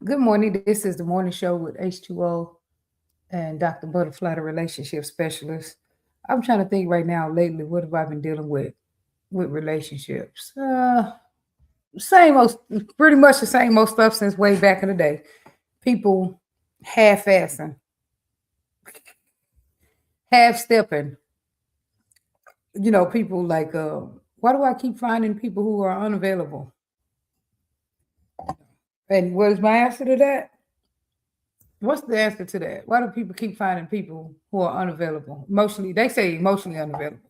Good morning. This is the morning show with H2O and Dr. Butterfly, the relationship specialist. I'm trying to think right now, lately, what have I been dealing with relationships? Same old, pretty much the same old stuff since way back in the day. People half-assing, half-stepping. People like, why do I keep finding people who are unavailable? And what is my answer to that? What's the answer to that? Why do people keep finding people who are unavailable? Emotionally, they say emotionally unavailable,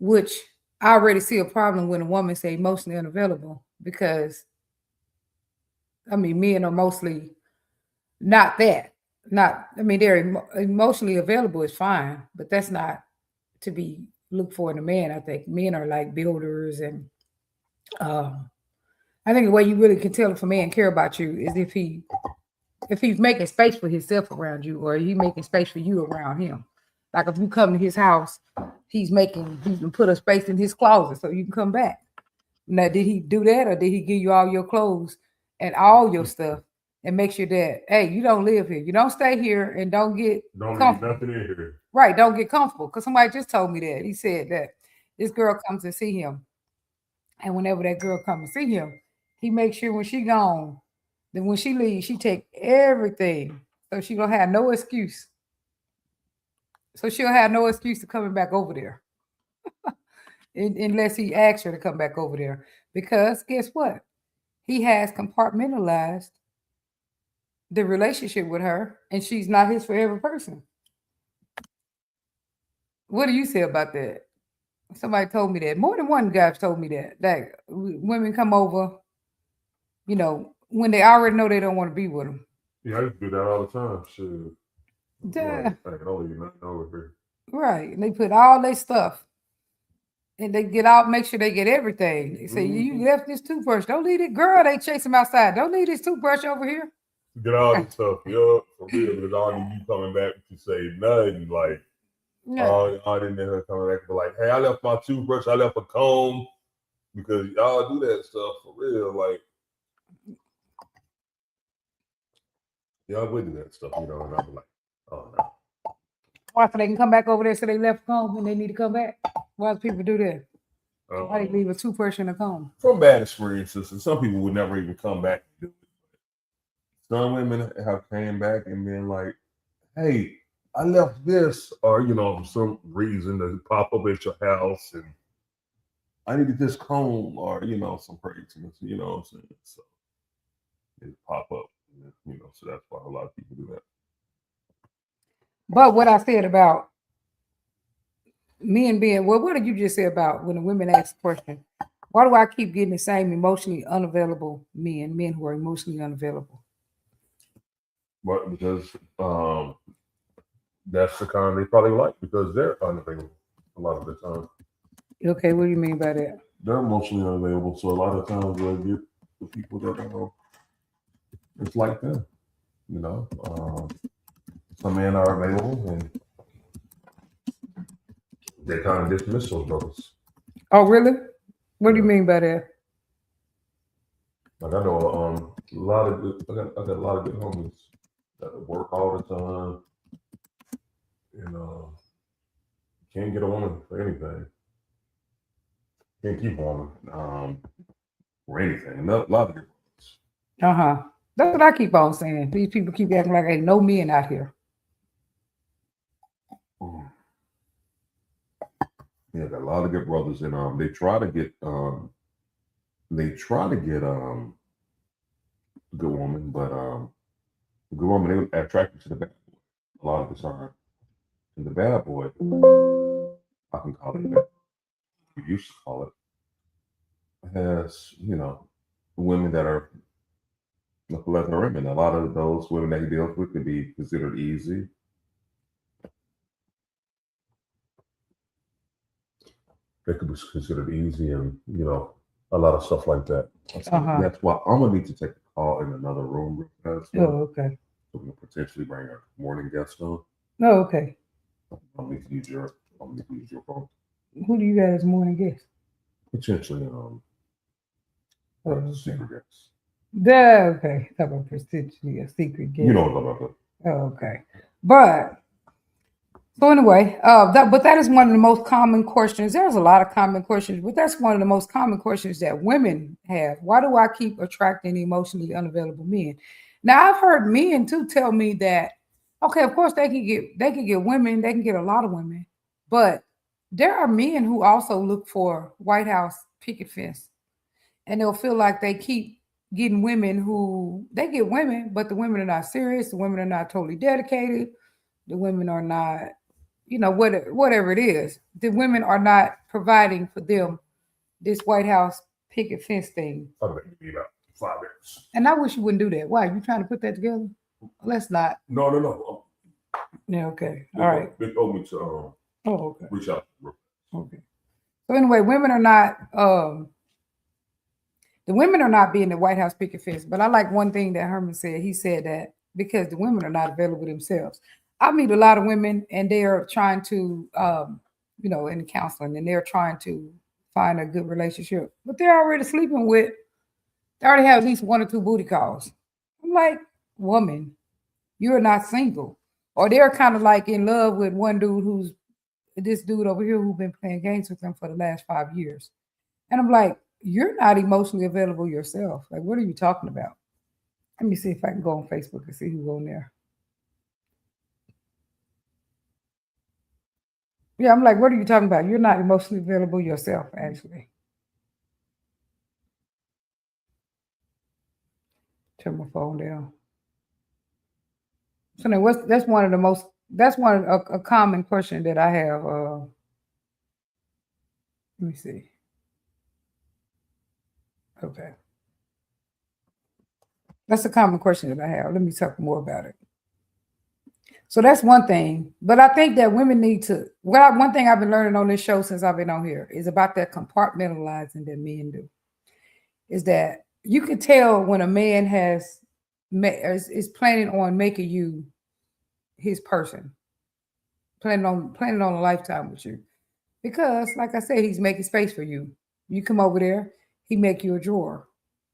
which I already see a problem when a woman say emotionally unavailable because men are mostly not that. Not, they're emotionally available is fine, but that's not to be looked for in a man. I think men are like builders, and um, I think the way you really can tell if a man care about you is if he's making space for himself around you, or he making space for you around him. Like if you come to his house, he can put a space in his closet so you can come back. Now, did he do that, or did he give you all your clothes and all your stuff and make sure that, hey, you don't live here, you don't stay here, and don't get comfortable. Nothing in here. Right, don't get comfortable. Because somebody just told me that. He said that this girl comes to see him, and whenever that girl comes to see him, he makes sure when she gone, then when she leaves, she take everything. So she gonna have no excuse. So she'll have no excuse to coming back over there. Unless he asks her to come back over there. Because guess what? He has compartmentalized the relationship with her, and she's not his forever person. What do you say about that? Somebody told me that. More than one guy's told me that. That women come over, when they already know they don't want to be with them. Yeah, I used to do that all the time. Shit. Yeah. Like, I don't even know over here. Right. And they put all their stuff. And they get out, make sure they get everything. They say, you left this toothbrush. Don't leave it. Girl, they chase him outside. Don't leave this toothbrush over here. Get all the stuff. Yeah, for real. Because all you coming back to say nothing. Like, all didn't end up coming back. But like, hey, I left my toothbrush. I left a comb. Because y'all do that stuff for real. Like, y'all would do that stuff, and I'm like, oh no. Why, so they can come back over there so they left home and they need to come back? Why do people do that? Why they leave a toothbrush in a comb? From bad experiences, and some people would never even come back and do it. Some women have came back and been like, hey, I left this, or for some reason to pop up at your house, and I needed this comb, or some craziness, you know what I'm saying? So it pop up, so that's why a lot of people do that. But what I said about men being, well, what did you just say about when the women ask the question, why do I keep getting the same emotionally unavailable men who are emotionally unavailable? But because that's the kind they probably like, because they're unavailable a lot of the time. Okay, what do you mean by that? They're emotionally unavailable, so a lot of times they'll get the people that it's like them. Some men are available and they kind of dismiss those brothers. Oh, really? What do you mean by that? Like I know a lot of good. I got a lot of good homies that work all the time, and can't get a woman for anything. Can't keep a woman for anything. A lot of good ones. That's what I keep on saying. These people keep acting like ain't no men out here. Yeah, got a lot of good brothers, and they try to get a good woman, but the good woman they attracted to the bad boy a lot of the time. And the bad boy, I can call it that. We used to call it, has women that are plethora women. A lot of those women that he deals with could be considered easy. They could be considered easy, and a lot of stuff like that. That's why I'm gonna need to take a call in another room. Oh, okay. So we can potentially bring our morning guest on. Oh, okay. I'm gonna need to use your phone. Who do you got as morning guest? Potentially, Oh, Right, okay. secret guests. Okay. Talk about potentially a secret guest. You know what I'm talking about. Oh, okay. But so anyway, that is one of the most common questions. There's a lot of common questions, but that's one of the most common questions that women have. Why do I keep attracting emotionally unavailable men? Now I've heard men too tell me that, okay, of course they can get women, they can get a lot of women, but there are men who also look for White House picket fence, and they'll feel like they keep getting women who they get women, but the women are not serious, the women are not totally dedicated, the women are not, whatever it is, the women are not providing for them this White House picket fence thing. I'll be about 5 minutes. And I wish you wouldn't do that. Why? You trying to put that together? Let's not. No. Yeah, okay. All right. Big open to okay. reach out. Okay. So anyway, women are not the women are not being the White House picket fence. But I like one thing that Herman said. He said that because the women are not available themselves. I meet a lot of women and they are trying to in counseling, and they're trying to find a good relationship, but they're already sleeping with, they already have at least 1 or 2 booty calls. I'm like, woman, you're not single. Or they're kind of like in love with one dude who's this dude over here who's been playing games with them for the last 5 years. And I'm like, you're not emotionally available yourself. Like, what are you talking about? Let me see if I can go on Facebook and see who's on there. Yeah, I'm like, what are you talking about? You're not emotionally available yourself, actually. Turn my phone down. So now that's one of the most, that's one a common question that I have. Let me see. Okay. That's a common question that I have. Let me talk more about it. So that's one thing. But I think that women need to, one thing I've been learning on this show since I've been on here is about that compartmentalizing that men do. Is that you can tell when a man is planning on making you his person, planning on a lifetime with you. Because, like I said, he's making space for you. You come over there, he make you a drawer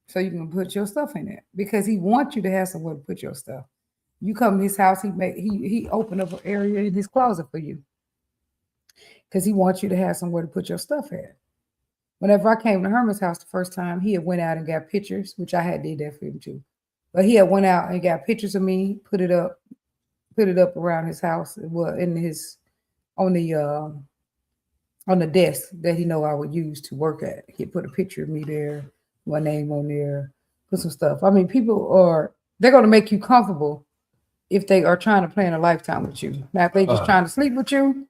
so you can put your stuff in it because he wants you to have somewhere to put your stuff. You come to his house, he open up an area in his closet for you because he wants you to have somewhere to put your stuff at. Whenever I came to Herman's house the first time, he had went out and got pictures, which I had did that for him too. But he had went out and got pictures of me, put it up around his house. Well, on the desk that he know I would use to work at. He put a picture of me there, my name on there, put some stuff. I mean, they're going to make you comfortable if they are trying to plan a lifetime with you. Now, if they just trying to sleep with you,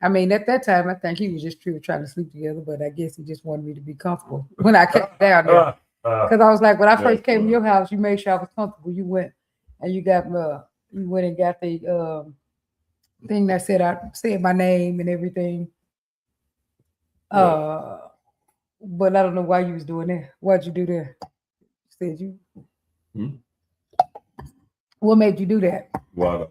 I mean, at that time, I think he was just trying to sleep together, but I guess he just wanted me to be comfortable when I came down there. Because I was like, when I first came to your house, you made sure I was comfortable. You went and you went and got the thing that said my name and everything. But I don't know why you was doing that. Why'd you do that? Said you. What made you do that? Why?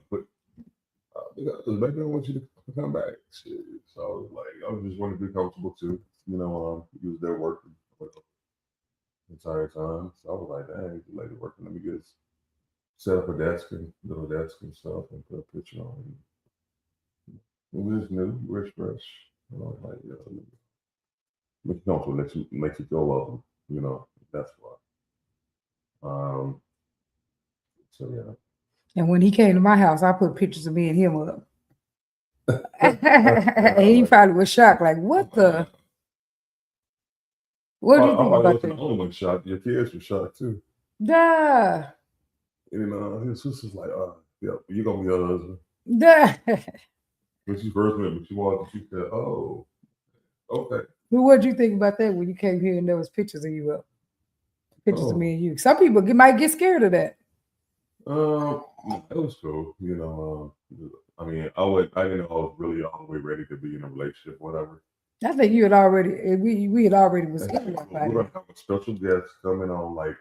Because maybe I want you to come back. Shit. So I was like, I just want to be comfortable too. You know, he was there working the entire time. So I was like, dang, the lady working. Let me just set up a little desk and stuff and put a picture on it. It was new, rich, fresh. And I was like, yeah, make you comfortable, make you feel welcome. You know, that's why. So yeah. And when he came to my house, I put pictures of me and him up. He probably was shocked, like, what the? What do you think about that? The only one shocked. Your kids were shocked too. Duh. And his sister's like, yeah, you're gonna be her husband. Duh. When she first met me, she walked and she said, oh, okay. Well, what did you think about that when you came here and there was pictures of you up? Pictures of me and you. Some people might get scared of that. It was cool. You know, I mean, I didn't know I was really all the way ready to be in a relationship, whatever. I think you had already, we had already was in that. We're gonna have a special guest coming on, like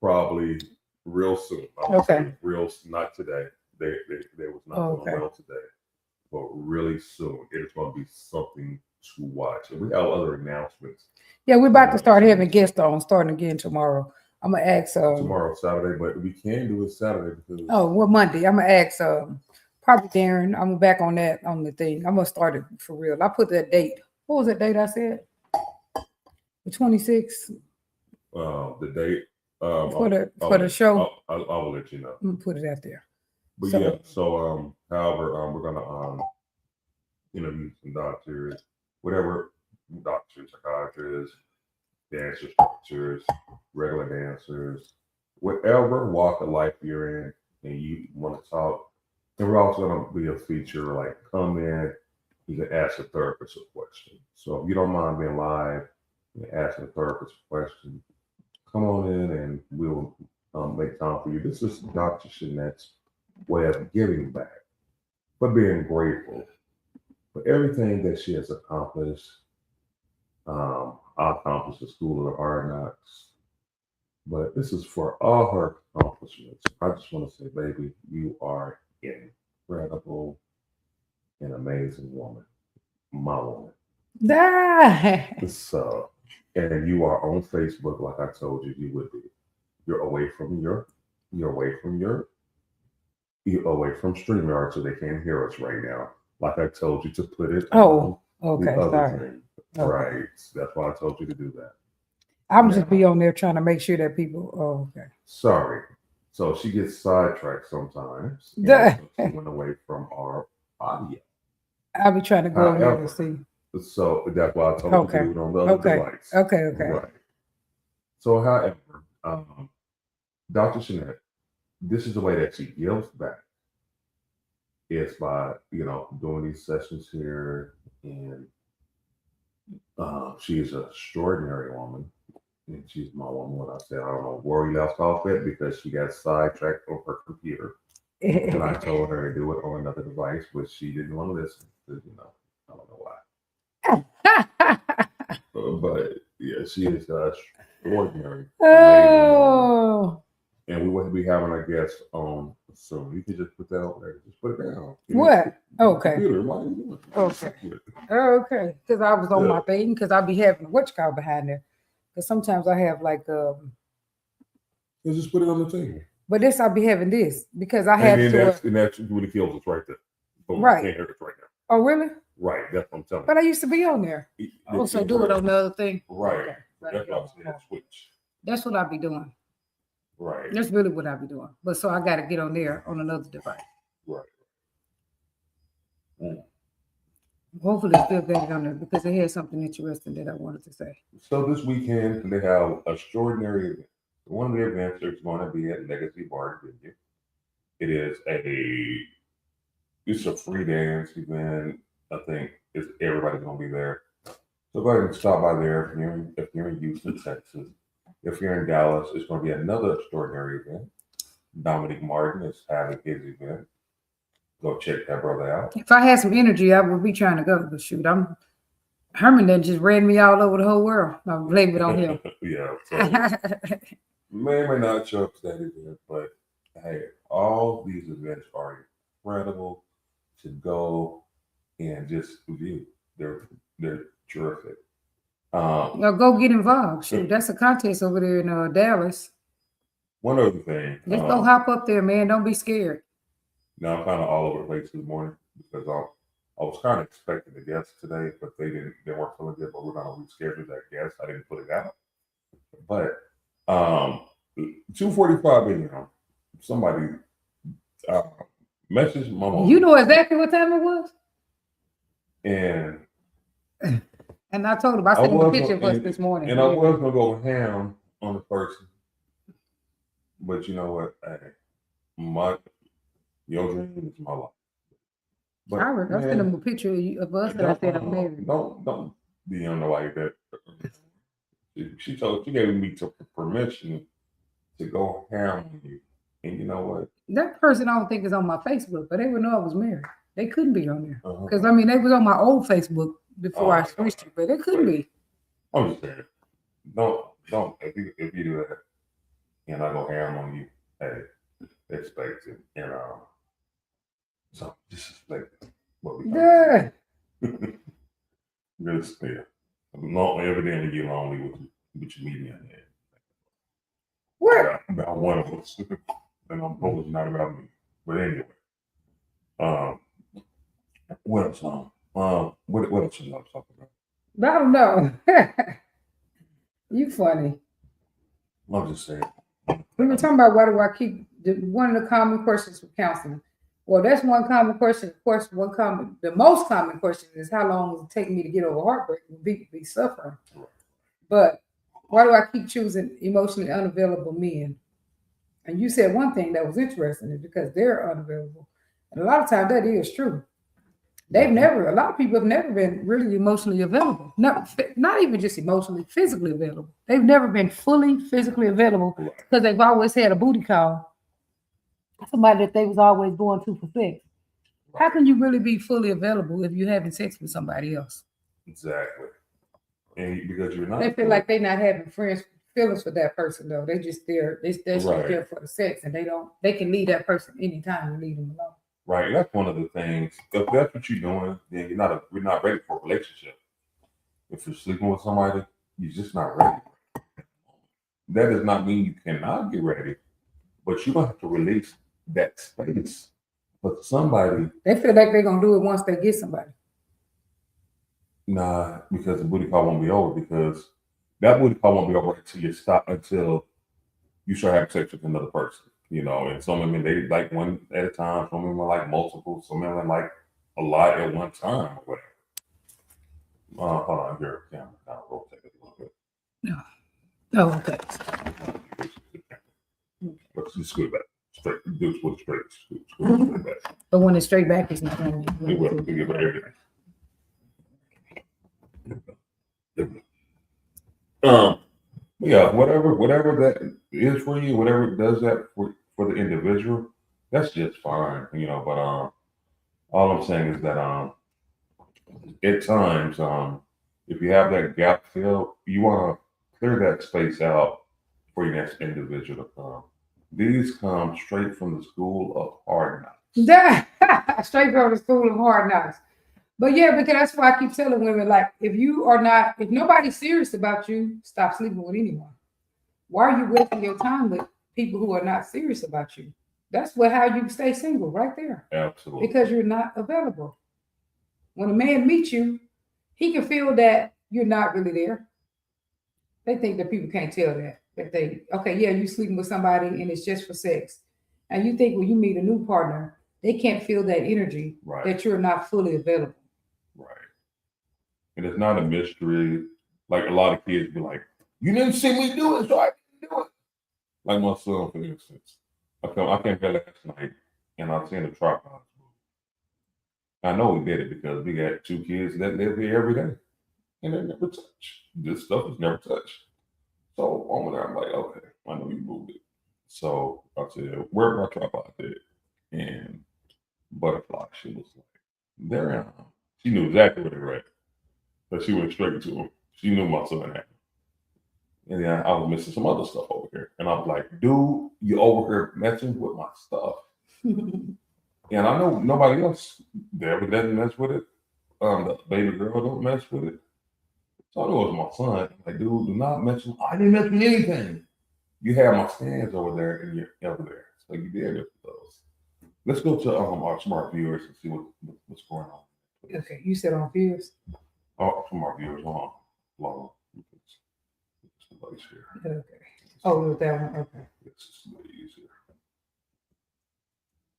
probably real soon. Okay. Not today. They was not going well today, but really soon. It is going to be something to watch. And we have other announcements Yeah, we're about to start having guests on starting again tomorrow. I'm gonna ask tomorrow, Saturday, but we can do it Saturday because Monday. I'm gonna ask probably Darren. I'm back on that on the thing. I'm gonna start it for real. I put that date. What was that date I said? The 26th the date for the show. I will let you know. I'm gonna put it out there. But So- yeah, so however, we're gonna interview some doctors, whatever doctors, psychiatrists, dance instructors, regular dancers, whatever walk of life you're in, and you want to talk. And we're also gonna be a feature like come in, you can ask a therapist a question. So if you don't mind being live and asking a therapist a question, come on in and we'll make time for you. This is Dr. Shanette's way of giving back, but being grateful for everything that she has accomplished. I accomplished the School of Hard Knocks, but this is for all her accomplishments. I just want to say, baby, you are incredible, an amazing woman, my woman. So, and you are on Facebook, like I told you would be. You're away from StreamYard, so they can't hear us right now. Like I told you to put it. Okay, the other sorry. thing. Okay. Right. That's why I told you to do that. I'm just be on there trying to make sure that people. Oh, okay. Sorry. So she gets sidetracked sometimes. Duh. She went away from our audio. I'll be trying to go over there and see. So that's why I told you to do it on the other device. Okay. Right. So, however, Dr. Shanette, this is the way that she gives back. It's by doing these sessions here, and she is an extraordinary woman, and she's my woman. When I said I don't know where we left off at because she got sidetracked on her computer, and I told her to do it on another device, but she didn't want to listen. Because, I don't know why. But yeah, she is extraordinary. Oh. And we will be having our guest on soon. You can just put that over there. Just put it down. What? Okay. Computer. Why are you doing it? Okay. Okay. Because I was on my thing. Because I'll be having what you call behind there. Because sometimes I have like just put it on the table. But this I'll be having this because I had to. And that's really kills us right there. But right. We can't hear it right now. Oh really? Right. That's what I'm telling you. But I used to be on there. Also do it on the other thing. Right. Okay. That's what I'm saying. Switch. That's what I'll be doing. Right. That's really what I'll be doing. But so I got to get on there on another device. Right. Hopefully it's still getting on there because they had something interesting that I wanted to say. So this weekend they have extraordinary events. One of the events is going to be at Legacy Bar and Venue. It's a free dance event. I think everybody's going to be there. So go ahead and stop by there if you're in Houston, Texas. If you're in Dallas, it's going to be another extraordinary event. Dominic Martin is having his event. Go check that brother out. If I had some energy, I would be trying to go. But shoot, Herman that just ran me all over the whole world. I blame it on him. Yeah. So may not show up to that event, but hey, all these events are incredible to go and just view. They're terrific. Now go get involved. Shoot, that's a contest over there in Dallas. One other thing. Just go hop up there, man. Don't be scared. Now I'm kind of all over the place this morning because I was kind of expecting a guest today, but they weren't feeling good. But we're gonna reschedule that guest. I didn't put it out. But 2:45 a.m. Somebody messaged my mom. You know exactly what time it was. And I told him, I sent him a picture of us this morning. And I was going to go ham on the person. But you know what? Hey, your dream is my life. But, I sent him a picture of us that I said I'm married. Don't be on the like that. She gave me permission to go ham on you. And you know what? That person I don't think is on my Facebook, but they would know I was married. They couldn't be on there. Because, Uh-huh. they was on my old Facebook before I switched it, but it couldn't be. I'm just saying, don't if you do that, and I go ham on you, hey, expect it, and so just expect what we. Yeah. Just yeah. Long evidently you're lonely with your media in there. What? About one of us. And I'm hoping it's not about me. But anyway. What else? What else should I talk about? I don't know. You funny. I'm just saying. We were talking about why do I keep one of the common questions for counseling. Well, that's one common question. Of course, the most common question is how long does it take me to get over heartbreak when people be suffering? But why do I keep choosing emotionally unavailable men? And you said one thing that was interesting is because they're unavailable. And a lot of times that is true. A lot of people have never been really emotionally available. Not even just emotionally, physically available. They've never been fully physically available because they've always had a booty call. Somebody that they was always going to for sex. How can you really be fully available if you're having sex with somebody else? Exactly. And because you're not, they feel like they're not having feelings for that person though. They just there. They're just there for the sex, and they can leave that person anytime and leave them alone. Right. That's one of the things. If that's what you're doing, then we're not ready for a relationship. If you're sleeping with somebody, you're just not ready. That does not mean you cannot get ready, but you're gonna have to release that space for somebody. They feel like they're gonna do it once they get somebody. Nah, because the booty call won't be over, because that booty call won't be over until you start having sex with another person. You know, and some women, they like one at a time, some women like multiple, some women like a lot at one time or whatever. Hold on, here, camera kind of rotate it a little bit. No. Oh, okay. Let's just scoot back. Straight, do it with straight. Straight back. But when it's straight back, it's not going to It will. Give it everything. Yeah, whatever that is for you, whatever does that for the individual, that's just fine, you know. But all I'm saying is that at times, if you have that gap filled, you want to clear that space out for your next individual to come. These come straight from the school of hard knocks. Straight from the school of hard knocks. But yeah, because that's why I keep telling women, like, if nobody's serious about you, stop sleeping with anyone. Why are you wasting your time with people who are not serious about you? That's how you stay single, right there. Absolutely. Because you're not available. When a man meets you, he can feel that you're not really there. They think that people can't tell that. You sleeping with somebody and it's just for sex. And you think when you meet a new partner, they can't feel that energy, that you're not fully available. Right. And it's not a mystery. Like a lot of kids be like, you didn't see me do it, so I didn't do it. Like my son, for instance. I came here last night and I seen a tripod. I know we did it because we got 2 kids that live here every day. And they never touch. This stuff is never touched. So over there, I'm like, okay, I know you moved it. So I said, where's my tripod at? And Butterfly, she was like, they're in. She knew exactly where they were at. But she went straight to them. She knew my son had them. And then I was missing some other stuff over here. And I was like, dude, you over here messing with my stuff. And I know nobody else there doesn't mess with it. The baby girl don't mess with it. So I know it was my son. Like, dude, do not mess with. I didn't mess with anything. You have my stands over there and you're over there. So you did it for those. Let's go to our smart viewers and see what's going on. Okay, you said on viewers. Oh, from our viewers on. Okay. Oh, with that one. Okay. It's easier.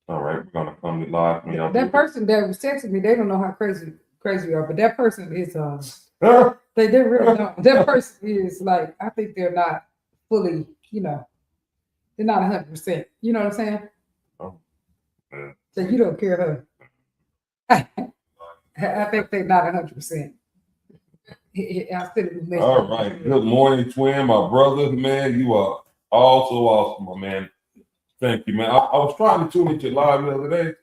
All right, we're gonna come live. That person that was texting me, they don't know how crazy you are, but that person is they really don't. That person is like, I think they're not fully, they're not 100%. You know what I'm saying? Oh, yeah. So you don't care, huh? I think they're not 100%. All right. Good morning, twin, my brother, man. You are also awesome, my man. Thank you, man. I was trying to tune into live the other day.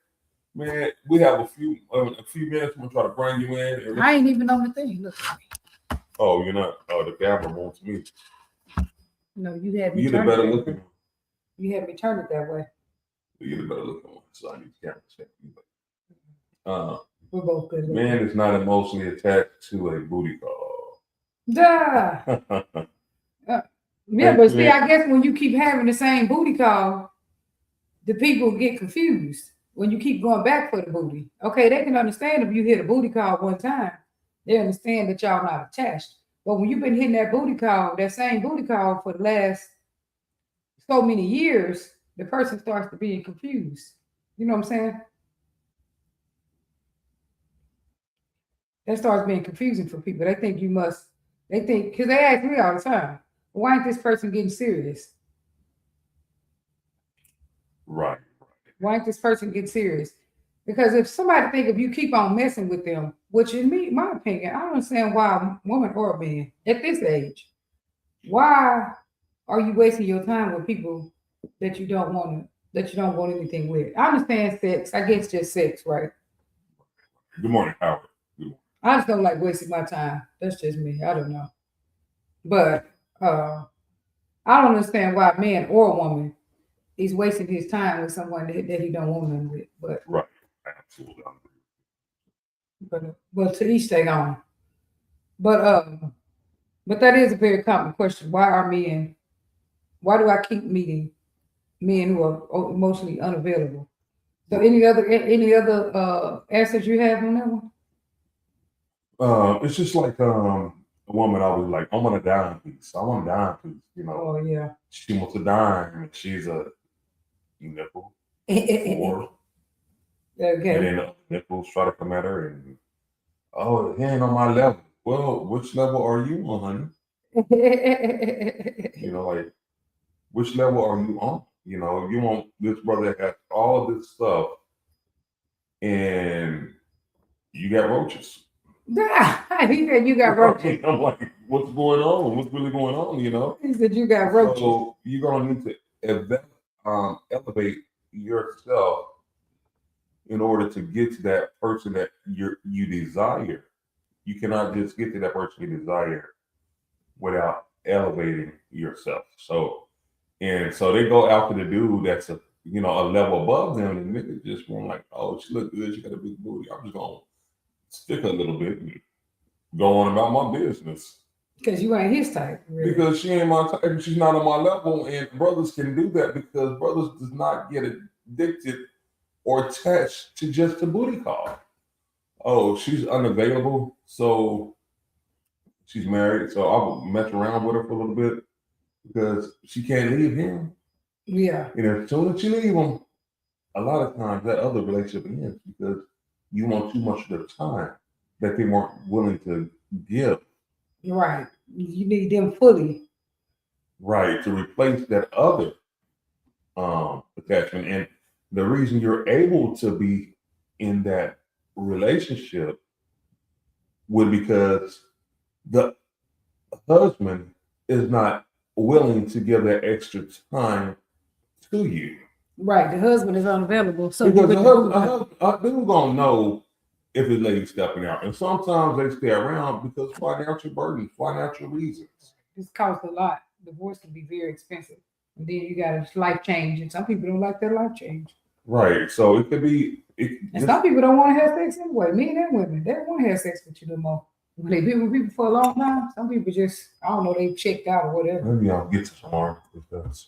Man, we have a few minutes. I'm gonna try to bring you in. I ain't even on the thing. Look. Oh, you're not. Oh, the camera wants me. No, you had me. You're the better looking one. You had me turn it that way. You're the better looking one, so I need the camera to check you. We're both good looking. Man is not emotionally attached to a booty call. Duh. Yeah, but see, I guess when you keep having the same booty call, the people get confused when you keep going back for the booty. Okay, they can understand if you hit a booty call one time, they understand that y'all not attached. But when you've been hitting that booty call, that same booty call for the last so many years, the person starts to be confused. You know what I'm saying? That starts being confusing for people. They think because they ask me all the time, why ain't this person getting serious? Right. Why ain't this person getting serious? Because if somebody think if you keep on messing with them, which in my opinion, I don't understand why a woman or a man at this age, why are you wasting your time with people that you don't want anything with? I understand sex. I guess just sex, right? Good morning, Howard. Good morning. I just don't like wasting my time. That's just me. I don't know. But I don't understand why a man or a woman is wasting his time with someone that he don't want them with. But Right. Absolutely. but to each their own. But that is a very common question. Why do I keep meeting men who are emotionally unavailable? So any other answers you have on that one? It's just like a woman always like, I want a dime piece. I want a dime piece. You know, Oh yeah. she wants a dime, and she's a nipple. Or Okay. and then the nipples try to come at her, and oh, he ain't on my level. Well, which level are you on, honey? You know, like which level are you on? You know, you want this brother that has all this stuff, and you got roaches. He said you got roaches. I'm like, what's going on? What's really going on? You know? He said you got roaches. So you're gonna need to elevate yourself in order to get to that person that you desire. You cannot just get to that person you desire without elevating yourself. So they go after the dude that's a level above them, and niggas just want like, oh, she look good, she got a big booty. I'm just gonna stick her a little bit and go on about my business. Because you ain't his type, really. Because she ain't my type, she's not on my level, and brothers can do that because brothers does not get addicted or attached to just a booty call. Oh, she's unavailable, so she's married, so I'll mess around with her for a little bit because she can't leave him. Yeah. And as soon as you leave him, a lot of times that other relationship ends because you want too much of their time that they weren't willing to give. Right. You need them fully. Right, to replace that other attachment. And the reason you're able to be in that relationship would because the husband is not willing to give that extra time to you. Right, the husband is unavailable. So because a dude gonna know if his lady's stepping out, and sometimes they stay around because financial burdens, financial reasons. This costs a lot. Divorce can be very expensive, and then you got a life change, and some people don't like their life change. Right, so it could be. And some people don't want to have sex anyway. Men and women, they don't want to have sex with you no more. When they've been with people for a long time, some people just, I don't know, they checked out or whatever. Maybe I'll get to tomorrow.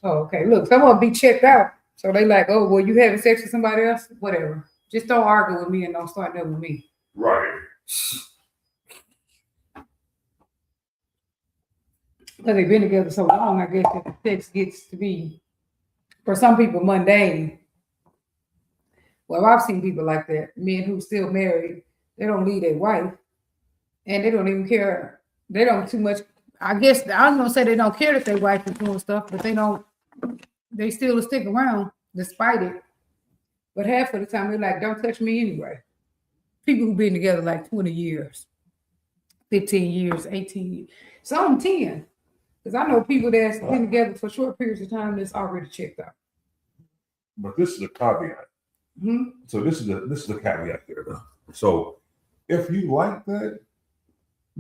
Oh, okay. Look, someone be checked out. So they like, oh, well, you having sex with somebody else? Whatever. Just don't argue with me and don't start that with me. Right. Because they've been together so long, I guess that the sex gets to be, for some people, mundane. Well, I've seen people like that. Men who still married, they don't leave their wife. And they don't even care. They don't too much. I guess I was gonna say they don't care that their wife is doing stuff, but they still stick around despite it. But half of the time they're like, don't touch me anyway. People who've been together like 20 years, 15 years, 18 years, some 10. Because I know people that's been together for short periods of time that's already checked out. But this is a caveat. Mm-hmm. So this is the caveat there though. So if you like that,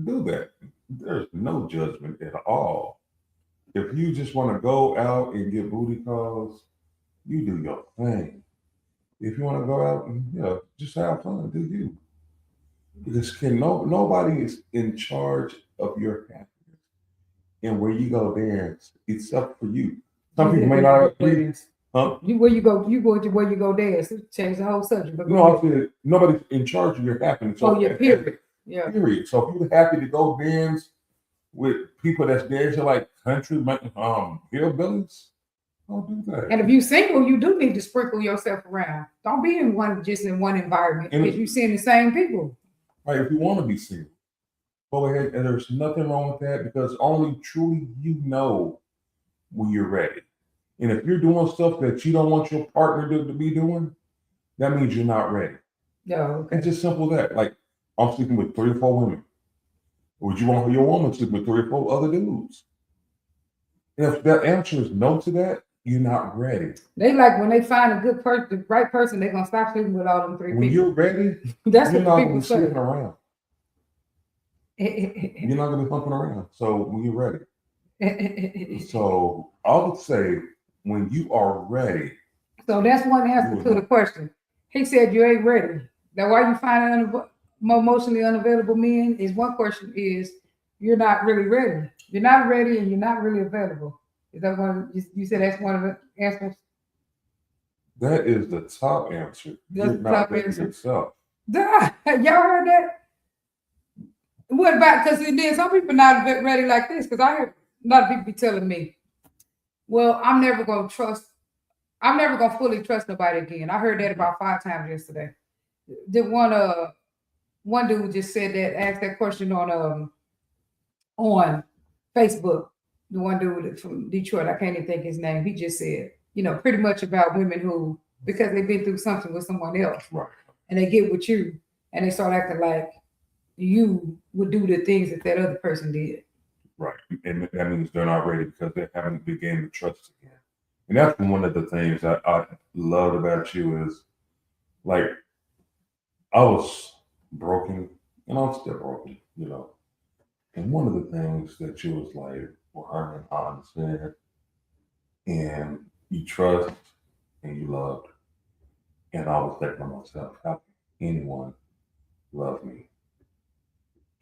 do that. There's no judgment at all. If you just want to go out and get booty calls, you do your thing. If you want to go out and just have fun, do you. Because nobody is in charge of your happiness and where you go dance except for you. Some people may not agree. Huh? Where you go to where you go dance. Change the whole subject. But No, I said nobody's in charge of your happiness. oh, yeah, period. Yeah. Period. So if you're happy to go dance with people that's dancing like country hillbillies, don't do that. And if you're single, you do need to sprinkle yourself around. Don't be in one environment because you're seeing the same people. Right. If you want to be single, go ahead, and there's nothing wrong with that because only truly you know when you're ready. And if you're doing stuff that you don't want your partner to be doing, that means you're not ready. Yeah, okay. It's just simple as that. Like, I'm sleeping with 3 or 4 women. Would you want your woman to sleep with 3 or 4 other dudes? And if that answer is no to that, you're not ready. They like when they find a good person, the right person, they're gonna stop sleeping with all them 3 people. When you're ready, that's you're what not people gonna be say. sleeping around. You're not gonna be humping around. So when you're ready. So I would say when you are ready. So that's one answer to the question. He said you ain't ready. Now why you finding more emotionally unavailable men is one question is you're not really ready. You're not ready and you're not really available. Is that one you said that's one of the answers? That is the top answer. That's you're the not top ready answer. yourself. Y'all heard that? What about because then some people not ready like this because I heard a lot of people be telling me, well, I'm never gonna fully trust nobody again. I heard that about 5 times yesterday. Did one dude just said that, asked that question on Facebook. The one dude from Detroit, I can't even think his name. He just said, pretty much about women who, because they've been through something with someone else, right, and they get with you, and they start acting like you would do the things that other person did. Right, and that means they're not ready because they haven't begun to trust again. And that's one of the things that I love about you is, like, I was broken, and I'm still broken, And one of the things that you was like, well, Herman, I understand, and you trust and you loved. And I was thinking to myself, how can anyone love me?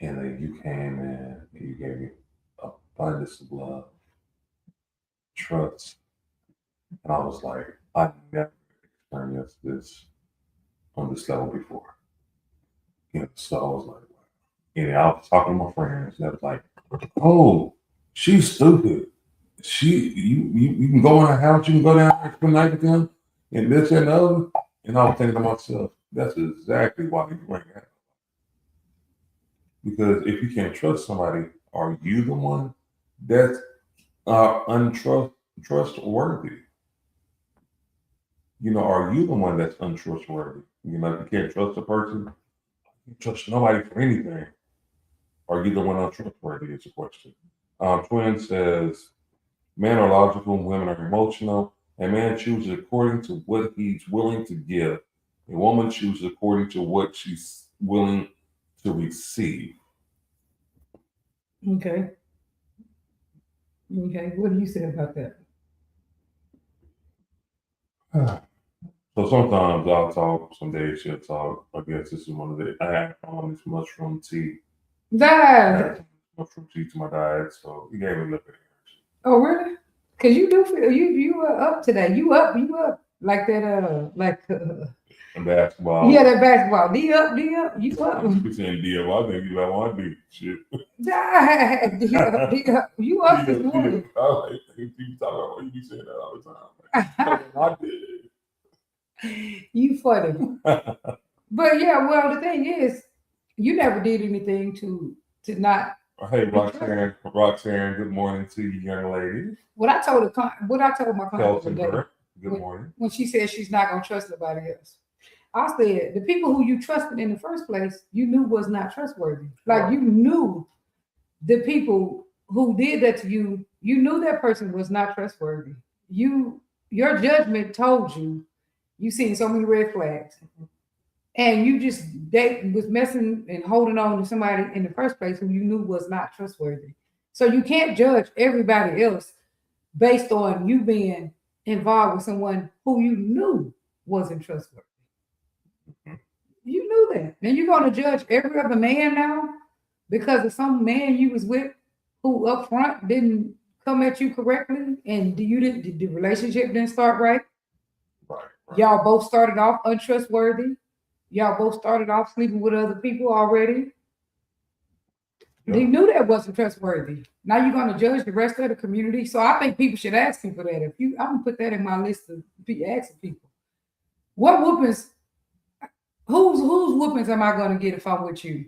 And then you came in and you gave me abundance of love, trust. And I was like, I never experienced this on this level before. So I was like, and I was talking to my friends, and I was like, oh, she's stupid. You can go in her house, you can go down there spend the night with them, and this and the other. And I was thinking to myself, that's exactly why you bring that. Because if you can't trust somebody, are you the one that's untrustworthy? Are you the one that's untrustworthy? If you can't trust a person, you trust nobody for anything. Are you the one untrustworthy is the question. Twin says, men are logical, women are emotional. A man chooses according to what he's willing to give. A woman chooses according to what she's willing to receive. Okay. What do you say about that? So sometimes I'll talk, some days she'll talk. I guess this is one of the, I had this mushroom tea. Mushroom tea to my diet, so he gave me a little bit of energy. Oh, really? Because you do feel you were up today. You up like that basketball. Yeah, that basketball. D up, you up. You saying D up, I think you don't want to do shit. D up. You up this morning. I like people talk about what you be saying that all the time. I did. You funny. But yeah, well, the thing is, you never did anything to not. Hey, Roxanne, good morning to you, young lady. What I told my client today, good morning. When she said she's not gonna trust nobody else, I said the people who you trusted in the first place, you knew was not trustworthy. Like you knew the people who did that to you, you knew that person was not trustworthy. Your judgment told you seen so many red flags. And you just was messing and holding on to somebody in the first place who you knew was not trustworthy. So you can't judge everybody else based on you being involved with someone who you knew wasn't trustworthy. You knew that. Then you're going to judge every other man now because of some man you was with who up front didn't come at you correctly, and the relationship didn't start right. Right. Y'all both started off untrustworthy. Y'all both started off sleeping with other people already. Yeah. They knew that wasn't trustworthy. Now you're going to judge the rest of the community. So I think people should ask people that. I'm gonna put that in my list of asking people, what whoopings, whose whoopings am I going to get if I'm with you?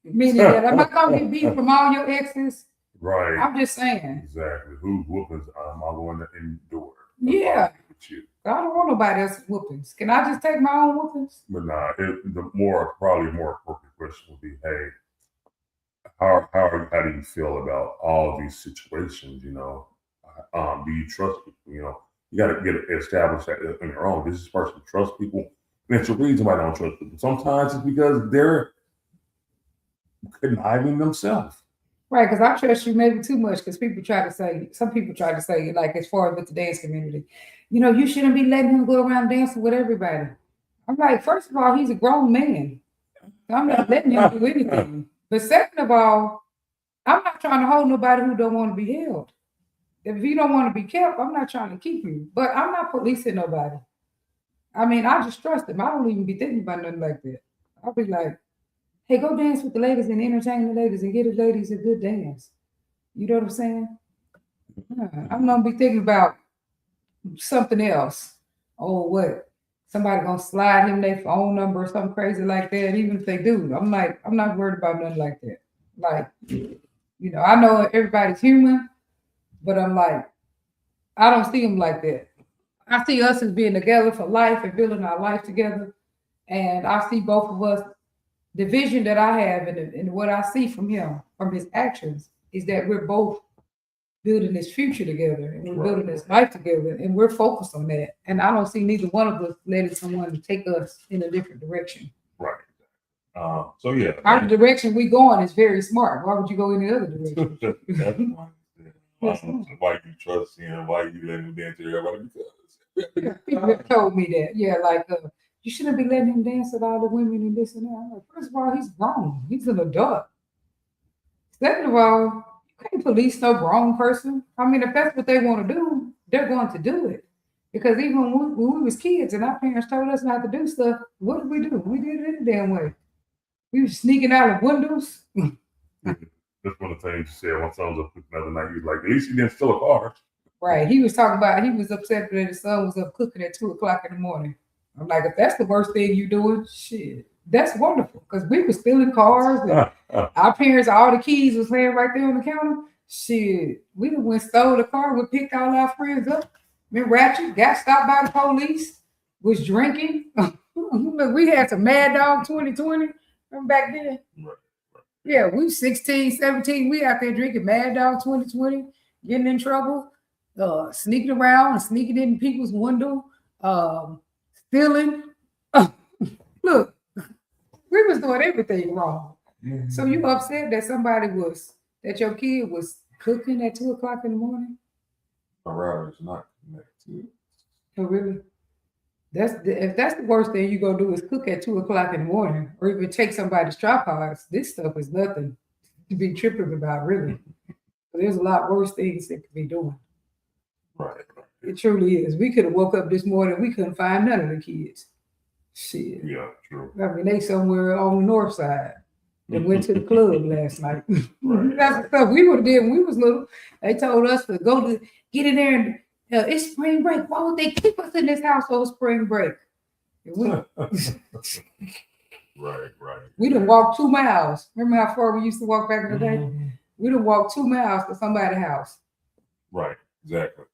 Meaning that am I going to get beat from all your exes? Right. I'm just saying. Exactly. Whose whoopings am I going to endure? Yeah. With you? I don't want nobody else's whoopings. Can I just take my own whoopings? But nah, probably more appropriate question would be, hey, how do you feel about all these situations? You know, do you trust people? You know, you got to get it established that on your own. Does this person trust people? And it's a reason why they don't trust people. Sometimes it's because they're conniving themselves. Right, because I trust you maybe too much. Because some people try to say, like as far as with the dance community, you know, you shouldn't be letting him go around dancing with everybody. I'm like, first of all, he's a grown man. I'm not letting him do anything. But second of all, I'm not trying to hold nobody who don't want to be held. If you don't want to be kept, I'm not trying to keep you. But I'm not policing nobody. I mean, I just trust him. I don't even be thinking about nothing like that. I'll be like, hey, go dance with the ladies and entertain the ladies and get the ladies a good dance. You know what I'm saying? I'm gonna be thinking about something else. Oh, what? Somebody gonna slide him their phone number or something crazy like that. Even if they do, I'm like, I'm not worried about nothing like that. Like, you know, I know everybody's human, but I'm like, I don't see them like that. I see us as being together for life and building our life together. And I see both of us. The vision that I have and what I see from him, from his actions, is that we're both building this future together and we're building this life together and we're focused on that. And I don't see neither one of us letting someone take us in a different direction. Right. So yeah, our direction we going is very smart. Why would you go any other direction? Why you trust him? Why you letting him dance to everybody? Because people have told me that. Yeah, like you shouldn't be letting him dance with all the women and this and that. I'm like, first of all, he's grown. He's an adult. Second of all, you can't police no grown person. I mean, if that's what they want to do, they're going to do it. Because even when we was kids and our parents told us not to do stuff, what did we do? We did it any damn way. We were sneaking out of windows. That's one of the things you said. My son was up the other night. He was like, at least he didn't steal a car. Right. He was talking about, he was upset that his son was up cooking at 2:00 in the morning. I'm like, if that's the worst thing you doing, shit, that's wonderful. Because we were stealing cars. And our parents, all the keys was laying right there on the counter. Shit, we done went stole the car. We picked all our friends up. Been ratchet, got stopped by the police, was drinking. Look, we had some Mad Dog 2020 from back then. Right. Yeah, we 16, 17. We out there drinking Mad Dog 2020, getting in trouble, sneaking around and sneaking in people's window, stealing. Look, we was doing everything wrong. Mm-hmm. So you upset that your kid was cooking at 2:00 in the morning? My router is not connected. Oh, really? If that's the worst thing you gonna do is cook at 2:00 in the morning, or even take somebody's tripods. This stuff is nothing to be tripping about, really. There's a lot worse things that could be doing. Right. It truly is. We could have woke up this morning, we couldn't find none of the kids. Shit. Yeah, true. I mean, they somewhere on the north side. They went to the club last night. Right. That's the stuff we would have did when we was little. They told us to get in there and it's spring break. Why would they keep us in this house on spring break? Right. We done walk 2 miles. Remember how far we used to walk back in the day? Mm-hmm. We done walk 2 miles to somebody's house. Right, exactly.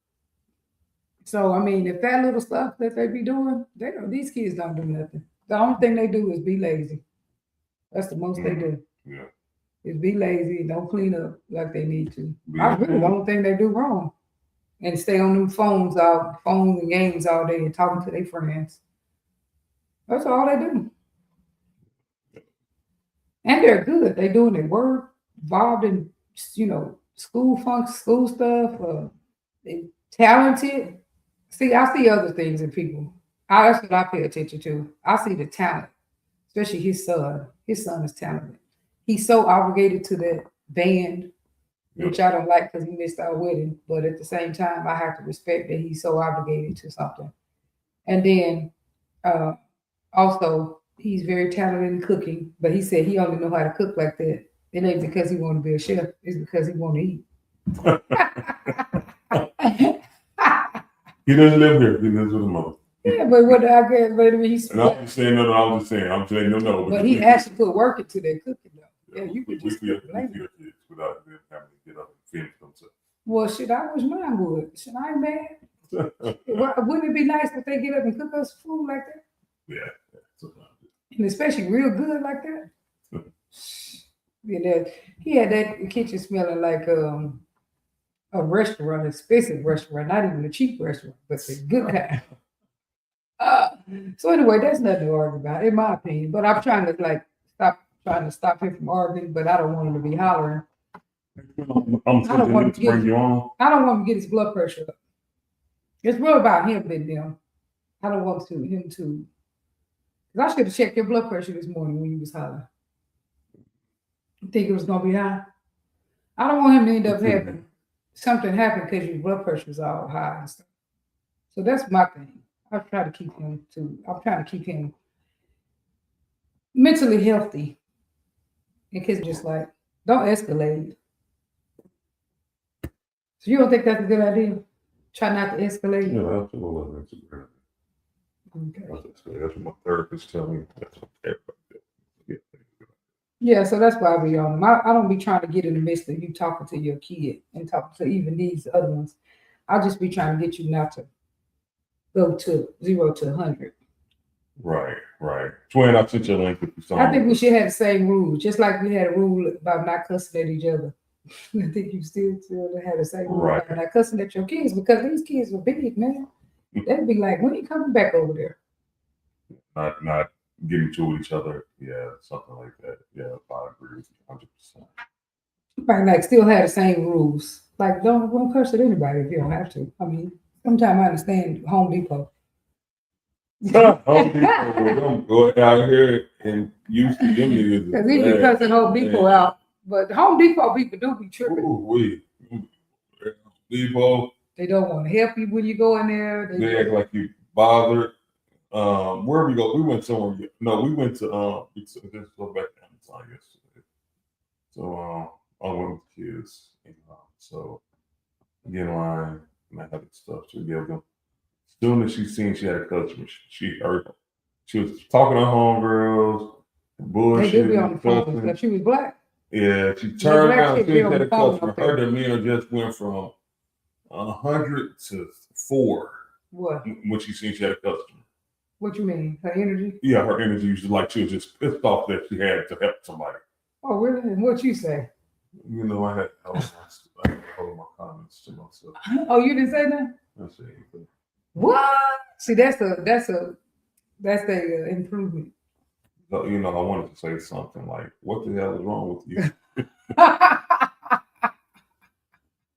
So, I mean, if that little stuff that they be doing, these kids don't do nothing. The only thing they do is be lazy. That's the most they do. Yeah. Is be lazy and don't clean up like they need to. That's really the only thing they do wrong. And stay on them phones and games all day and talking to their friends. That's all they do. And they're good. They're doing their work, involved in, school stuff. They're talented. See, I see other things in people. That's what I pay attention to. I see the talent. especially his son. His son is talented. He's so obligated to that band, which I don't like because he missed our wedding. But at the same time, I have to respect that he's so obligated to something. And then also, he's very talented in cooking, but he said he only know how to cook like that. It ain't because he want to be a chef; it's because he want to eat. He doesn't live here. He lives with his mother. Yeah, but what I guess, but he's. And I'm just saying no. I'm just saying. I'm saying no. But he actually put work into that cooking though. Yeah, you we could just feel blame kids without them having to get up and finish themselves. Well, shit, I wish mine would. Shit, I ain't mad. Wouldn't it be nice if they get up and cook us food like that? Yeah. And especially real good like that. Yeah, he had that kitchen smelling like a restaurant, expensive restaurant, not even a cheap restaurant, but a good kind. So anyway, that's nothing to argue about, in my opinion. But I'm trying to stop him from arguing, but I don't want him to be hollering. I'm trying to bring you on. I don't want him to get his blood pressure up. It's real about him than them. I don't want him to. Because I should have checked your blood pressure this morning when you was hollering. You think it was gonna be high? I don't want him to end up having something happen because your blood pressure is all high and stuff. So that's my thing. I'm trying to keep him mentally healthy. In case just like don't escalate. So you don't think that's a good idea? Try not to escalate. Yeah, absolutely. That's a great idea. Okay. That's what my therapist tells me. That's what everybody does. Yeah, so that's why I be on them. I don't be trying to get in the midst of you talking to your kid and talking to even these other ones. I'll just be trying to get you not to go to 0 to 100. Right. Twin, I sent you a link if you saw. I think we should have the same rules, just like we had a rule about not cussing at each other. I think you still have the same rule about not cussing at your kids because these kids were big, man. They'd be like, when are you coming back over there? Not getting to each other. Yeah, something like that. Yeah, I agree with you 100%. Right, like still have the same rules. Like don't curse at anybody if you don't have to. I mean, sometimes I understand Home Depot. Home Depot, don't go out here and use the niggas. Because he be cussing Home Depot out. But Home Depot people do be tripping. Depot. They don't want to help you when you go in there. They act like you bothered. Where we go? We went somewhere. No, we went to just go back to Amazon yesterday. So I went with the kids. So get in line and I had the stuff to give them. As soon as she seen she had a customer, she heard her. She was talking to homegirls, bullshit. They do be on the phone. If she was black. Yeah, she turned around and she had a customer. Her demeanor just went from 100 to 4. What? When she seen she had a customer. What you mean? Her energy? Yeah, her energy was like she was just pissed off that she had to help somebody. Oh, really? And what you say? You know, I had to hold my comments to myself. Oh, you didn't say that? I said anything. What? See, that's the improvement. So, I wanted to say something like, "What the hell is wrong with you?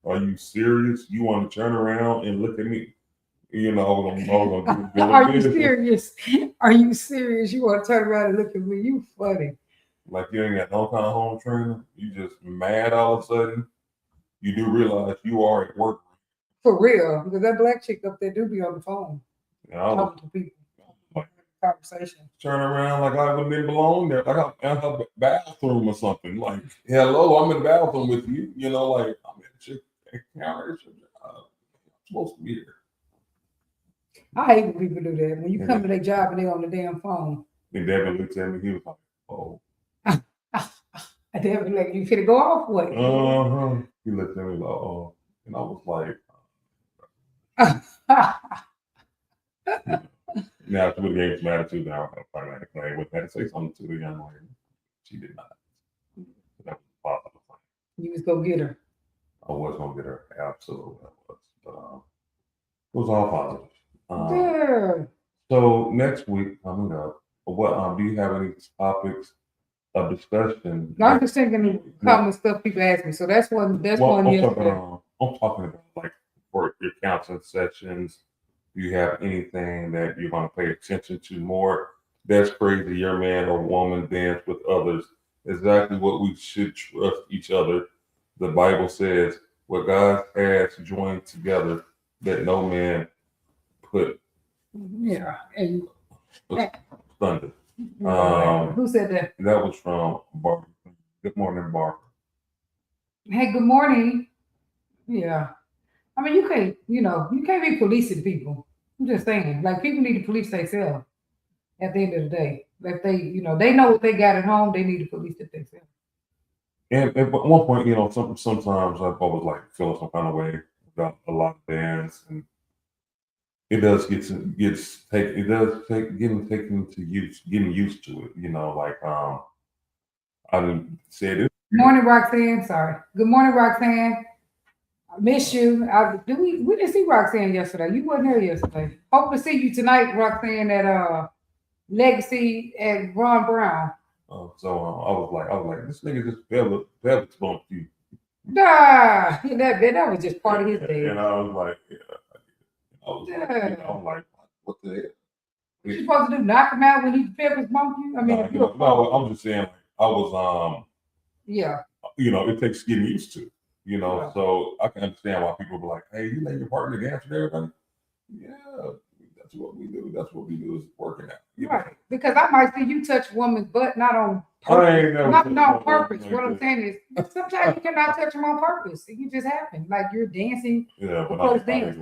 Are you serious? You want to turn around and look at me? I'm gonna do Are you serious? Are you serious? You want to turn around and look at me? You funny. Like you ain't got no kind of home training. You just mad all of a sudden. You do realize you are at work. For real, because that black chick up there do be on the phone. Talking to people. Conversation. Turn around like I wouldn't even belong there. Like I'm in her bathroom or something. Like, hello, I'm in the bathroom with you. Like I'm at the counter. I'm supposed to be here. I hate when people do that. When you come to their job and they're on the damn phone. And Devin looked at me. He was like, "Oh." Devin like, "You finna go off what?" He looked at me like, "Oh," and I was like. Now she would have gave some attitude. Now I probably had to play with that. Say something to the young lady. She did not. That was positive. You was gonna get her. I was gonna get her. Absolutely, I was. But it was all positive. Yeah. So next week coming up, what do you have any topics of discussion? No, I'm just thinking of common stuff people ask me. So that's one. That's one. I'm talking about like for your counseling sessions. Do you have anything that you're going to pay attention to more That's crazy. Your man or woman dance with others. Exactly what we should trust each other. The Bible says, what God has joined together, that no man put Yeah. And thunder. who said that? That was from Barbara. Good morning, Barbara. Hey, good morning. Yeah. I mean, you can't be policing people. I'm just saying, like, people need to police themselves at the end of the day. If they know what they got at home, they need to police it themselves. And at one point, sometimes I was like feeling some kind of way about a lot of bands, and it does getting used to it. Like I didn't say it. Good morning, Roxanne. Sorry. Good morning, Roxanne. I miss you. We didn't see Roxanne yesterday. You wasn't here yesterday. Hope to see you tonight, Roxanne, at Legacy at Ron Brown. So I was like, this nigga just velvet bumped you. Nah, that was just part of his day. And I was like, like, what the hell? What you supposed to do? Knock him out when he feathers bump you? I mean, no, I'm just saying, I was yeah. It takes getting used to. Right. So I can understand why people be like, hey, you let your partner dance with everybody? Yeah, that's what we do. That's what we do is working out. Right. Because I might see you touch a woman's butt, not on purpose. Not on purpose. Like what I'm saying is sometimes you cannot touch them on purpose. It can just happen. Like you're dancing. Yeah, but close dance.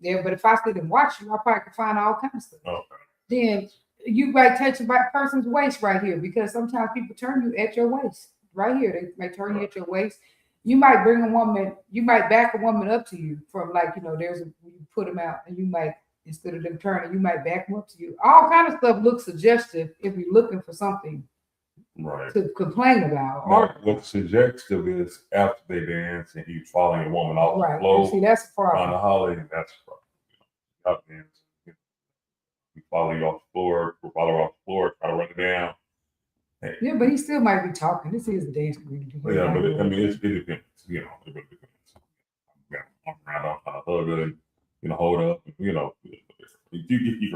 Yeah, but if I sit and watch you, I probably could find all kinds of stuff. Okay. Then you might touch a person's waist right here because sometimes people turn you at your waist. Right here. They may turn you at your waist. You might bring a woman, you might back a woman up to you from you put them out and you might, instead of them turning, you might back them up to you. All kind of stuff looks suggestive if you're looking for something to complain about. Or what's suggestive is after they dance and you following a woman off the floor. See, that's the problem. On the holiday, that's the problem. We follow you off the floor, try to run it down. Yeah, but he still might be talking. This is a dance community. Yeah, but it depends. It really depends. Walk around, trying to hug her, and hold up. You can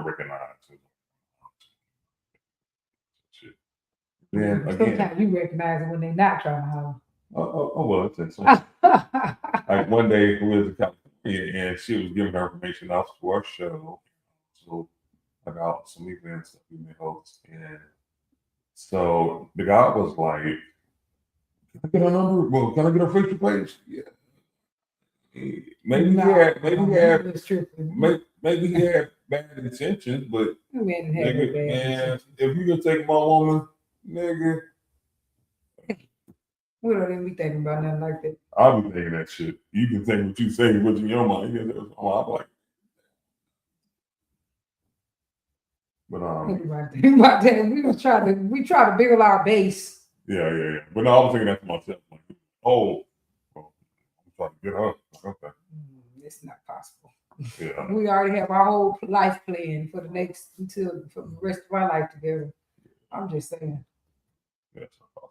recognize it. Shit. Then again, sometimes you recognize it when they're not trying to hug. Well, it's like one day we was in California and she was giving her information out to our show, so about some events that we may host, and so the guy was like, "Can I get her number? Well, can I get her Facebook page?" Yeah. Maybe he had bad intentions, but nigga, if you can take my woman, nigga. We don't even be thinking about nothing like that. I'll be thinking that shit. You can think what you say, what's in your mind. I'm like, but we try to build our base. Yeah. But no, I was thinking that to myself. Like, I'm trying to get her. Okay. It's not possible. Yeah. We already have our whole life plan for the rest of our life together. I'm just saying.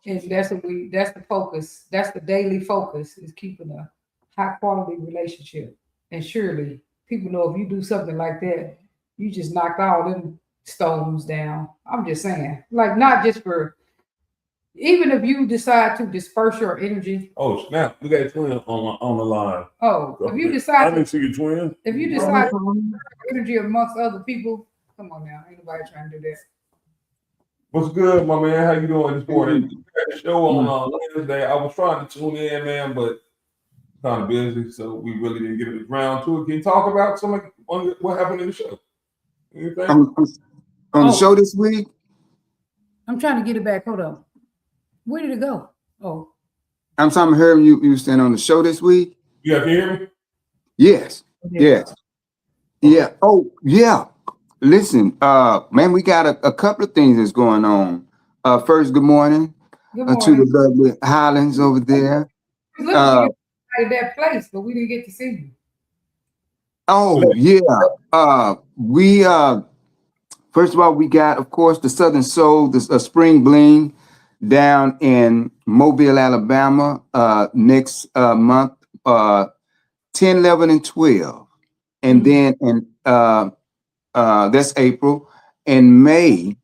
And that's the focus. That's the daily focus, is keeping a high quality relationship. And surely people know if you do something like that, you just knocked all them stones down. I'm just saying, like, not just for, even if you decide to disperse your energy. Oh snap! We got a twin on the line. Oh, if you decide, I didn't see your twin. If you decide to disperse energy amongst other people, come on now, ain't nobody trying to do that. What's good, my man? How you doing this morning? We had a show on Wednesday. I was trying to tune in, man, but kind of busy, so we really didn't get around to it. Can you talk about what happened in the show? On the show this week? I'm trying to get it back. Hold on. Where did it go? Oh. I'm talking hearing you stand on the show this week. Yeah, can you hear me? Yes. Yes. Yeah. Oh, yeah. Listen, man, we got a couple of things that's going on. First, good morning. Good morning. To the lovely Highlands over there. Look, that place, but we didn't get to see you. Oh, yeah. We first of all, we got, of course, the Southern Soul, the Spring Bling down in Mobile, Alabama, next month, 10, 11, and 12. And then that's April. In May,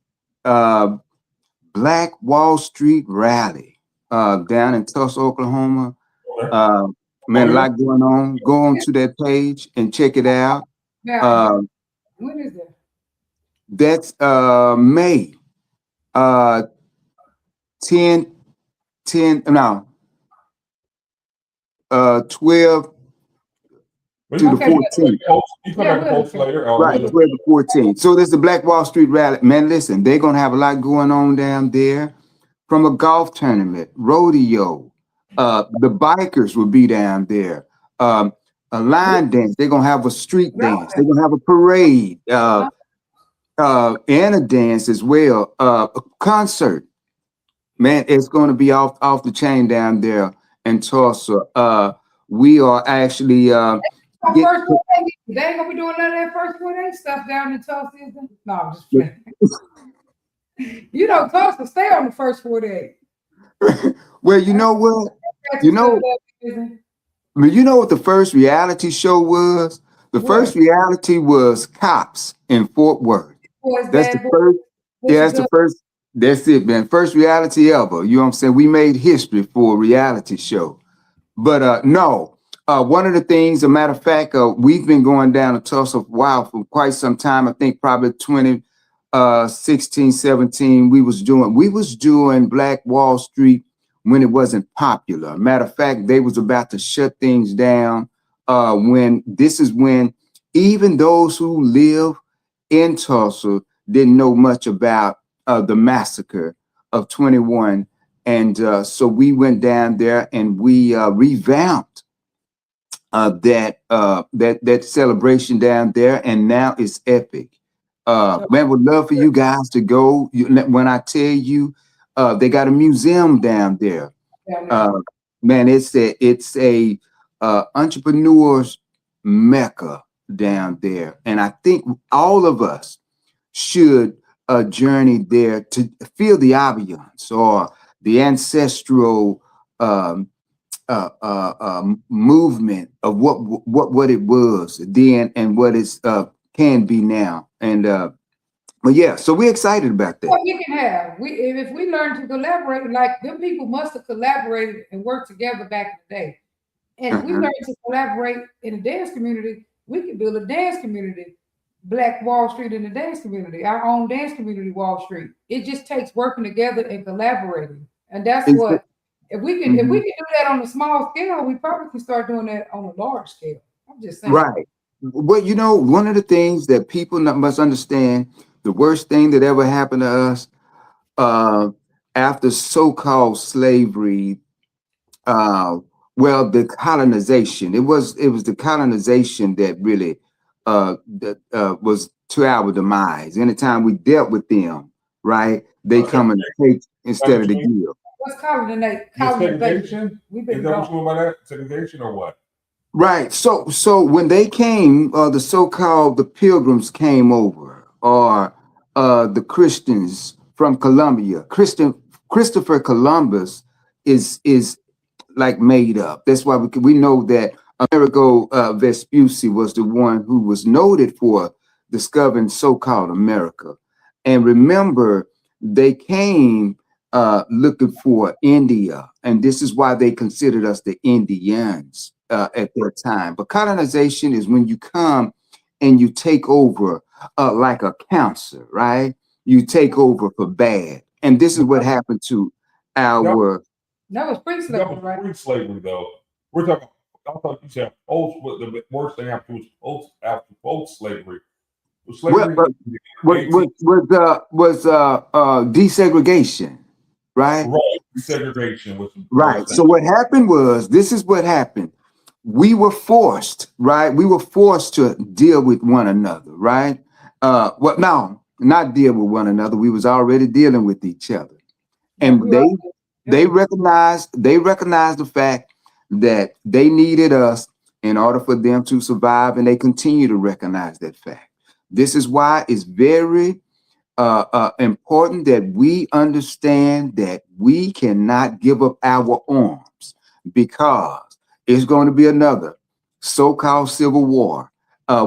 Black Wall Street rally down in Tulsa, Oklahoma. Okay. Man, a yeah. lot going on. Go on to that page and check it out. Now, when is that? That's May 10, 12 Well, to you the Okay, 14th. You come back and post later. Right, 12 to 14. So there's the Black Wall Street rally. Man, listen, they're gonna have a lot going on down there. From a golf tournament, rodeo, the bikers will be down there. A line dance. They're gonna have a street dance. They're gonna have a parade, and a dance as well. A concert. Man, it's gonna be off the chain down there in Tulsa. We are actually They ain't gonna be doing none of that first 4-day stuff down in Tulsa. No, I'm just playing. You know, Tulsa stay on the first 4 days. Well, you know what? You know what the first reality show was? The first reality was Cops in Fort Worth. That's the first. Yeah, that's the first. That's it, man. First reality ever. You know what I'm saying? We made history for a reality show. But no, one of the things, a matter of fact, we've been going down to Tulsa for quite some time. I think probably 2016, 17. We was doing Black Wall Street when it wasn't popular. Matter of fact, they was about to shut things down. When even those who live in Tulsa didn't know much about the massacre of 21. And so we went down there and we revamped that celebration down there, and now it's epic. Man, would love for you guys to go. When I tell you, they got a museum down there. Man, it's a entrepreneur's mecca down there, and I think all of us should journey there to feel the ambiance or the ancestral movement of what it was then and what it can be now. And but yeah, so we're excited about that. What we can have, if we learn to collaborate, like them people must have collaborated and worked together back in the day. And if we learn to collaborate in the dance community, we can build a dance community, Black Wall Street in the dance community, our own dance community, Wall Street. It just takes working together and collaborating. And that's what, if we can do that on a small scale, we probably can start doing that on a large scale. I'm just saying. Right. Well, you know, one of the things that people must understand, the worst thing that ever happened to us after so-called slavery, well, the colonization. It was the colonization that really was to our demise. Anytime we dealt with them, right, they come and take instead of the give. What's colonization? Segregation? Is that what you mean by that? Segregation or what? Right. So when they came, the so-called the Pilgrims came over, or the Christians from Colombia. Christopher Columbus is like made up. That's why we know that Amerigo Vespucci was the one who was noted for discovering so-called America. And remember, they came looking for India, and this is why they considered us the Indians at that time. But colonization is when you come and you take over like a cancer, right? You take over for bad. And this is what happened to our... That was pre-slavery, that was right? Pre-slavery, though. We're talking, I thought you said post, but the worst thing after was post-slavery. Slavery was desegregation, right? Right, desegregation was right. So what happened was, this is what happened. We were forced, right? We were forced to deal with one another, right? No, not deal with one another. We was already dealing with each other, and they recognized the fact that they needed us in order for them to survive, and they continue to recognize that fact. This is why it's very important that we understand that we cannot give up our arms, because it's going to be another so-called civil war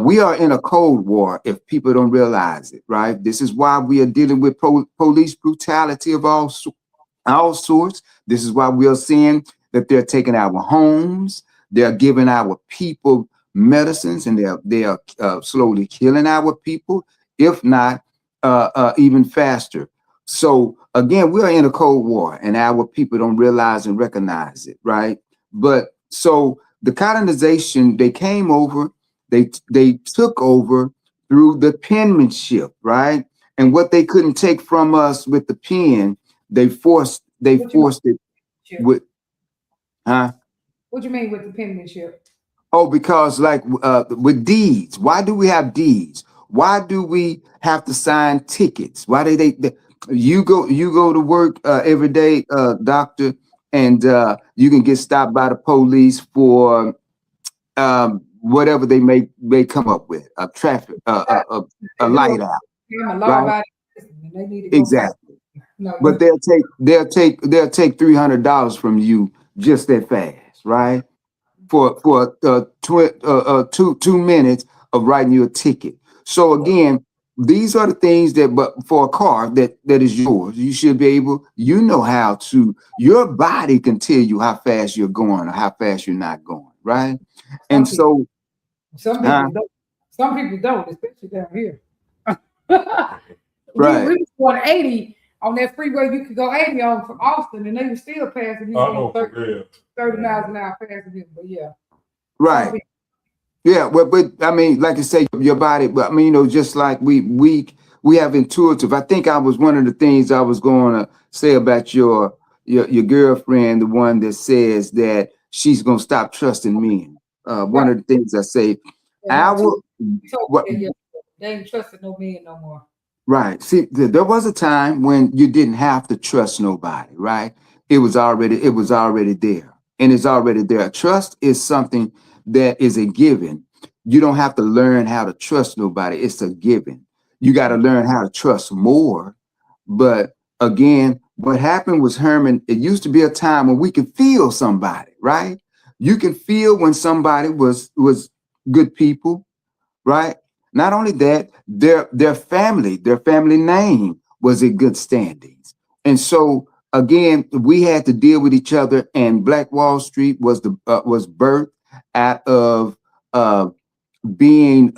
We are in a cold war if people don't realize it, right? This is why we are dealing with police brutality of all sorts. This is why we are seeing that they're taking our homes, they're giving our people medicines, and they are slowly killing our people, if not even faster. So again, we are in a cold war, and our people don't realize and recognize it, right? But so the colonization, they came over, they took over through the penmanship, right? And what they couldn't take from us with the pen, they forced it with, huh? What you mean with the penmanship? Oh, because like with deeds, why do we have deeds? Why do we have to sign tickets? Why do they you go to work every day, doctor, and you can get stopped by the police for whatever they may come up with, a traffic, a light out, right? They need to go Exactly. no, But they'll take $300 from you just that fast, right? For 2 minutes of writing you a ticket. So again, these are the things that, but for a car that is yours, you should be able, you know how to, your body can tell you how fast you're going or how fast you're not going, right? And so some people don't, especially down here. Right. We was going 80 on that freeway. You could go 80 on from Austin, and they were still passing you going 30 miles an hour passing you. But yeah, right. Yeah, but I mean, like I say, your body. But I mean, you know, just like we have intuitive. I think I was one of the things I was going to say about your girlfriend, the one that says that she's going to stop trusting men. One of the things I say, they ain't trusting no men no more. Right. See, there was a time when you didn't have to trust nobody, right? It was already there, and it's already there. Trust is something that is a given. You don't have to learn how to trust nobody. It's a given. You got to learn how to trust more. But again, what happened was, Herman, it used to be a time when we could feel somebody, right? You can feel when somebody was good people, right? Not only that, their family name was in good standings. And so again, we had to deal with each other, and Black Wall Street was birthed out of being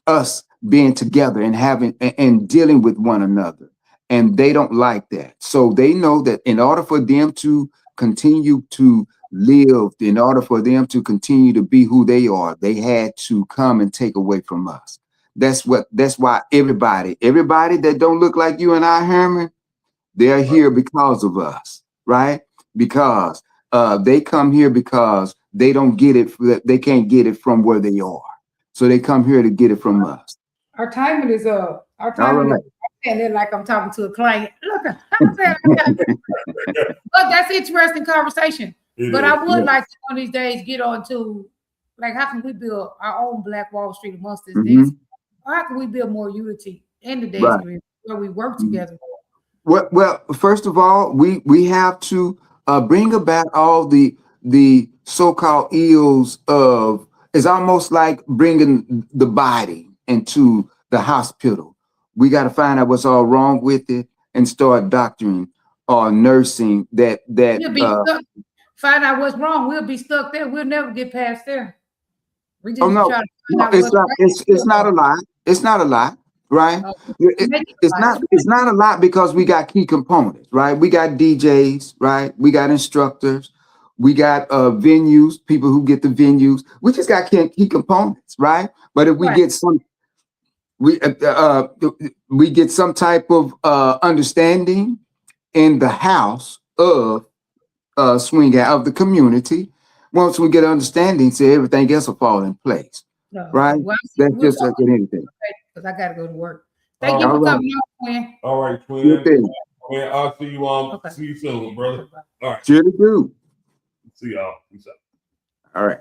us being together and having and dealing with one another. And they don't like that. So they know that in order for them to continue to live, in order for them to continue to be who they are, they had to come and take away from us. That's why everybody that don't look like you and I, Herman, they're here because of us, right? Because they come here because they don't get it, they can't get it from where they are. So they come here to get it from us. Our timing is up. Our timing is and then like I'm talking to a client. Look, but that's interesting conversation. But I would like to one of these days get on to like how can we build our own Black Wall Street amongst this dance? Or how can we build more unity in the dance community where we work together? Well, first of all, we have to bring about all the so-called ills of, it's almost like bringing the body into the hospital. We got to find out what's all wrong with it and start doctoring or nursing that find out what's wrong. We'll be stuck there. We'll never get past there. We just it's not a lot. It's not a lot, right? It's not a lot because we got key components, right? We got DJs, right? We got instructors. We got venues, people who get the venues. We just got key components, right? But if we get some, we get some type of understanding in the house of swing out of the community. Once we get understanding, so everything else will fall in place, right? Well, that's just like anything. Because I got to go to work. Thank you for coming on, Quinn. All right, Quinn. I'll see you see you soon, brother. All right. Surely do. See y'all. Peace out. All right.